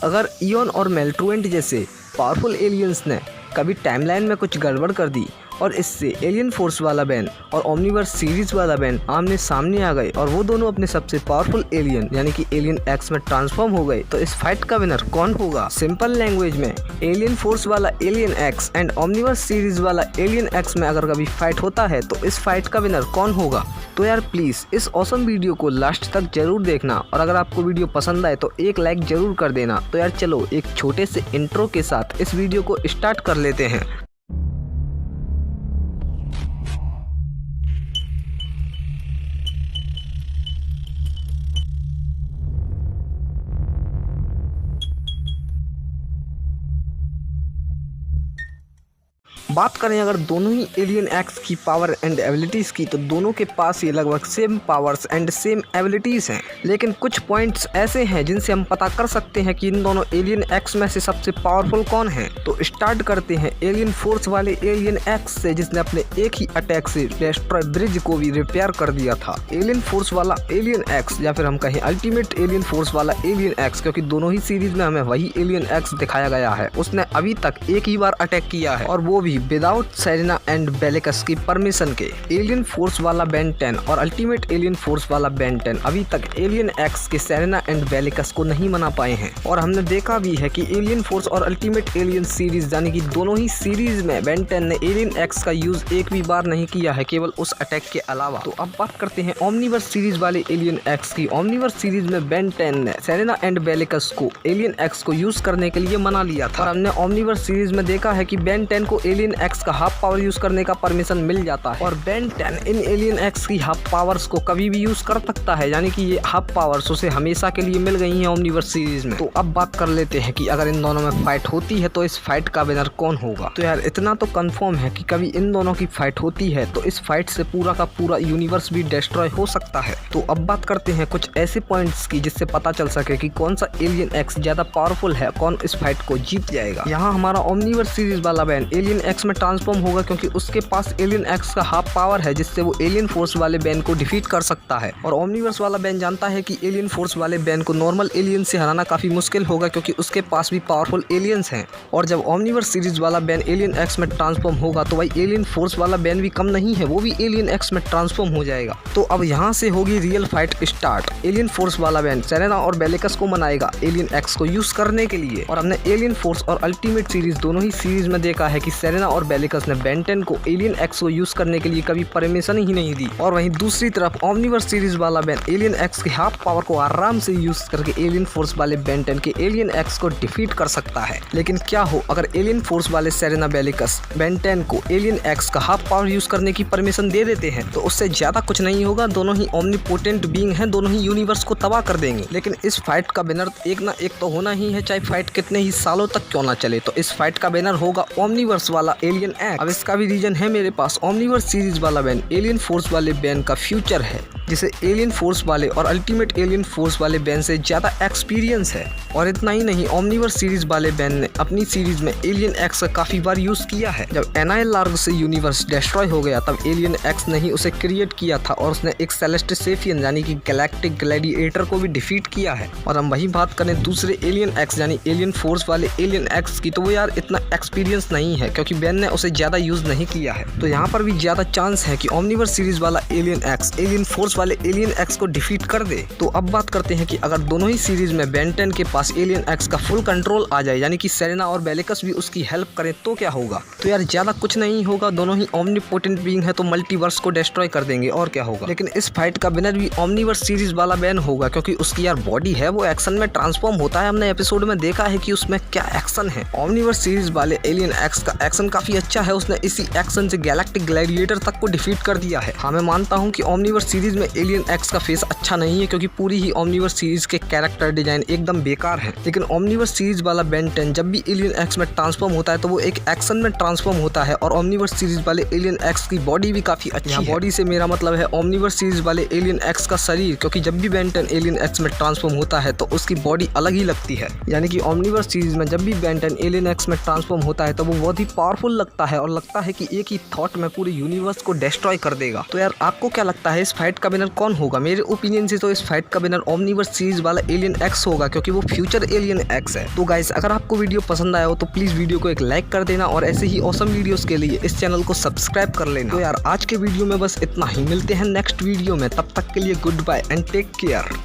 अगर इयॉन और मेल्ट्रुएंट जैसे पावरफुल एलियंस ने कभी टाइमलाइन में कुछ गड़बड़ कर दी और इससे एलियन फोर्स वाला बैन और ओमनीवर्स सीरीज वाला बैन आमने सामने आ गए और वो दोनों अपने सबसे पावरफुल एलियन यानी कि एलियन एक्स में ट्रांसफॉर्म हो गए, तो इस फाइट का विनर कौन होगा? सिंपल लैंग्वेज में एलियन फोर्स वाला alien x and Omniverse series वाला एलियन एक्स में अगर कभी फाइट होता है तो इस फाइट का विनर कौन होगा? तो यार प्लीज़ इस ऑसम वीडियो को लास्ट तक जरूर देखना और अगर आपको वीडियो पसंद आए तो एक लाइक जरूर कर देना। तो यार चलो एक छोटे से इंट्रो के साथ इस वीडियो को स्टार्ट कर लेते हैं। बात करें अगर दोनों ही एलियन एक्स की पावर एंड एबिलिटीज़ की तो दोनों के पास ये लगभग same powers and same abilities हैं, लेकिन कुछ पॉइंट्स ऐसे हैं जिनसे हम पता कर सकते हैं कि इन दोनों एलियन एक्स में से सबसे पावरफुल कौन है। तो स्टार्ट करते हैं एलियन फोर्स वाले एलियन एक्स से, जिसने अपने एक ही अटैक से डेस्ट्रॉय ब्रिज को भी रिपेयर कर दिया था। एलियन फोर्स वाला एलियन एक्स या फिर हम कहें अल्टीमेट एलियन फोर्स वाला एलियन एक्स, क्योंकि दोनों ही सीरीज में हमें वही एलियन एक्स दिखाया गया है, उसने अभी तक एक ही बार अटैक किया है और वो भी विदाउट सेरेना एंड बेलिकस की परमिशन के। एलियन फोर्स वाला बेन 10 और अल्टीमेट एलियन फोर्स वाला बेन 10 अभी तक एलियन एक्स के सेरेना एंड बेलिकस को नहीं मना पाए हैं और हमने देखा भी है कि एलियन फोर्स और अल्टीमेट एलियन सीरीज यानी कि दोनों ही सीरीज में बेन 10 ने एलियन एक्स का यूज एक भी बार नहीं किया है, केवल उस अटैक के अलावा। तो अब बात करते हैं ओमनीवर्स सीरीज वाले एलियन एक्स की। ओमनीवर्स सीरीज में बेन 10 ने सेरेना एंड बेलिकस को एलियन एक्स को यूज करने के लिए मना लिया था और हमने ओमनीवर्स सीरीज में देखा है कि बेन 10 को एलियन एक्स का हाफ पावर यूज करने का परमिशन मिल जाता है और बेन 10 इन एलियन एक्स की हाफ पावर्स को कभी भी यूज कर सकता है, यानी कि ये हाफ पावर्स उसे हमेशा के लिए मिल गई हैं ओमनीवर्स सीरीज में। तो अब बात कर लेते हैं कि अगर इन दोनों में फाइट होती है तो इस फाइट का विनर कौन होगा। तो यार इतना तो कंफर्म है कि कभी इन दोनों की फाइट होती है तो इस फाइट से पूरा का पूरा यूनिवर्स भी डिस्ट्रॉय हो सकता है। तो अब बात करते हैं कुछ ऐसे पॉइंट्स की जिससे पता चल सके कि कौन सा एलियन एक्स ज्यादा पावरफुल है, कौन इस फाइट को जीत जाएगा। यहाँ हमारा ओमनीवर्स सीरीज वाला बैन एलियन एक्स में ट्रांसफॉर्म होगा क्योंकि उसके पास एलियन एक्स का हाफ पावर है जिससे वो एलियन फोर्स वाले बैन को डिफीट कर सकता है और ओमनीवर्स वाला बैन जानता है कि एलियन फोर्स वाले बैन को नॉर्मल एलियन से हराना काफी मुश्किल होगा क्योंकि उसके पास भी पावरफुल एलियंस हैं और जब ओमनीवर्स सीरीज वाला बैन एलियन एक्स में ट्रांसफॉर्म होगा तो भाई एलियन फोर्स वाला बैन भी कम नहीं है, वो भी एलियन एक्स में ट्रांसफॉर्म हो जाएगा। तो अब यहाँ से होगी real fight start. Alien force वाला बैन सेरेना और बेलिकस को मनाएगा एलियन एक्स को यूज करने के लिए और हमने एलियन फोर्स और अल्टीमेट सीरीज दोनों ही सीरीज में देखा है कि सेरेना और बेलिकस ने बेन 10 को एलियन एक्स को यूज करने के लिए कभी परमिशन ही नहीं दी और वहीं दूसरी तरफ ओमनीवर्स सीरीज वाला बैन एलियन एक्स की हाफ पावर को आराम से यूज करके एलियन फोर्स वाले बेन 10 के एलियन एक्स को डिफीट कर सकता है। लेकिन क्या हो अगर एलियन फोर्स वाले सेरेना बेलिकस बेन 10 को एलियन एक्स का हाफ पावर यूज करने की परमिशन दे देते हैं तो उससे ज्यादा कुछ नहीं होगा, दोनों ही ओमनीपोटेंट बीइंग हैं, दोनों ही यूनिवर्स को तबाह कर देंगे। लेकिन इस फाइट का विनर एक ना एक तो होना ही है, चाहे फाइट कितने ही सालों तक क्यों ना चले। तो इस फाइट का विनर होगा ओमनीवर्स वाला एलियन एक्स। अब इसका भी रीजन है मेरे पास। ओमनीवर्स सीरीज वाला बैन एलियन फोर्स वाले बैन का फ्यूचर है जिसे एलियन फोर्स वाले और अल्टीमेट एलियन फोर्स वाले बैन से ज्यादा एक्सपीरियंस है और इतना ही नहीं, ओमनीवर्स सीरीज वाले बैन ने अपनी सीरीज में एलियन एक्स का काफी बार यूज किया है। जब एनाइल लार्ग से यूनिवर्स डिस्ट्रॉय हो गया तब एलियन एक्स ने ही उसे क्रिएट किया था और उसने एक सेलेस्ट सेफियन यानी कि गैलेक्टिक ग्लैडिएटर को भी डिफीट किया है। और हम वही बात करें दूसरे एलियन एक्स यानी एलियन फोर्स वाले एलियन एक्स की, तो वो यार इतना एक्सपीरियंस नहीं है क्योंकि बैन ने उसे ज्यादा यूज नहीं किया है। तो यहाँ पर भी ज्यादा चांस है कि ओमनीवर्स सीरीज वाला एलियन एक्स एलियन फोर्स वाले एलियन एक्स को डिफीट कर दे। तो अब बात करते हैं कि अगर दोनों ही सीरीज में बेन 10 के पास एलियन एक्स का फुल कंट्रोल आ जाए यानी कि सेरेना और बेलिकस भी उसकी हेल्प करें तो क्या होगा। तो यार ज्यादा कुछ नहीं होगा, दोनों ही ओमनीपोटेंट बीइंग है तो मल्टीवर्स को डिस्ट्रॉय कर देंगे और क्या होगा। लेकिन इस फाइट का विनर भी ओमनीवर्स सीरीज वाला बैन होगा क्योंकि उसकी यार बॉडी है वो एक्शन में ट्रांसफॉर्म होता है, हमने एपिसोड में देखा है कि उसमें क्या एक्शन है। ओमनीवर्स सीरीज वाले एलियन एक्स का एक्शन काफी अच्छा है, उसने इसी एक्शन से गैलेक्टिक ग्लैडिएटर तक को डिफीट कर दिया है। हाँ मैं मानता हूँ कि ओमनीवर्स सीरीज में एलियन एक्स का फेस अच्छा नहीं है क्योंकि पूरी ही ओमनीवर्स सीरीज के कैरेक्टर डिजाइन एकदम बेकार है, लेकिन ओमनीवर्स सीरीज वाला बेन 10 जब भी एलियन एक्स में ट्रांसफॉर्म होता है तो वो एक एक्शन में ट्रांसफॉर्म होता है और ओमनीवर्स सीरीज वाले एलियन एक्स की बॉडी भी काफी अच्छी है। बॉडी से मेरा मतलब है ओमनीवर्स सीरीज वाले एलियन एक्स का शरीर, क्योंकि जब भी बेन 10 एलियन एक्स में ट्रांसफॉर्म होता है तो उसकी बॉडी अलग ही लगती है। यानी कि ओमनीवर्स सीरीज में जब भी बेन 10 एलियन एक्स में ट्रांसफॉर्म होता है तो वो बहुत ही पावरफुल लगता है और लगता है कि एक ही थॉट में पूरे यूनिवर्स को डिस्ट्रॉय कर देगा। तो यार आपको क्या लगता है इस फाइट का विनर कौन होगा? मेरे ओपिनियन से तो इस फाइट का विनर ओमनीवर्स सीरीज वाला एलियन एक्स होगा, क्योंकि वो फ्यूचर एलियन एक्स है। तो गाइस, अगर आपको वीडियो पसंद आया हो तो प्लीज वीडियो को एक लाइक कर देना और ऐसे ही ऑसम वीडियोस के लिए इस चैनल को सब्सक्राइब कर लेना। तो यार आज के वीडियो में बस इतना ही, मिलते हैं नेक्स्ट वीडियो में, तब तक के लिए goodbye and take care.